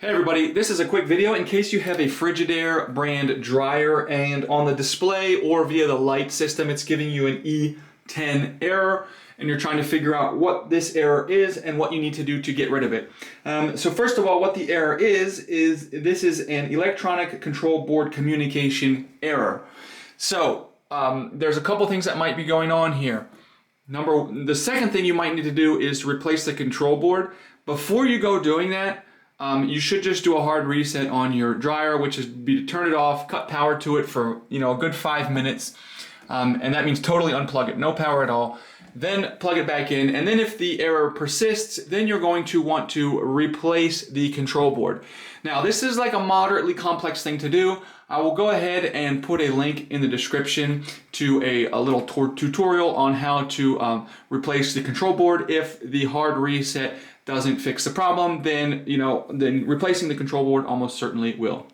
Hey everybody, this is a quick video in case you have a Frigidaire brand dryer and on the display or via the light system it's giving you an E10 error and you're trying to figure out what this error is and what you need to do to get rid of it. So first of all, what the error is this is an electronic control board communication error. So there's a couple things that might be going on here. The second thing you might need to do is to replace the control board. Before you go doing that, you should just do a hard reset on your dryer, which is to turn it off, cut power to it for a good 5 minutes, and that means totally unplug it, no power at all. Then plug it back in, and then if the error persists, then you're going to want to replace the control board. Now this is like a moderately complex thing to do. I will go ahead and put a link in the description to a little tutorial on how to replace the control board. If the hard reset doesn't fix the problem, then replacing the control board almost certainly will.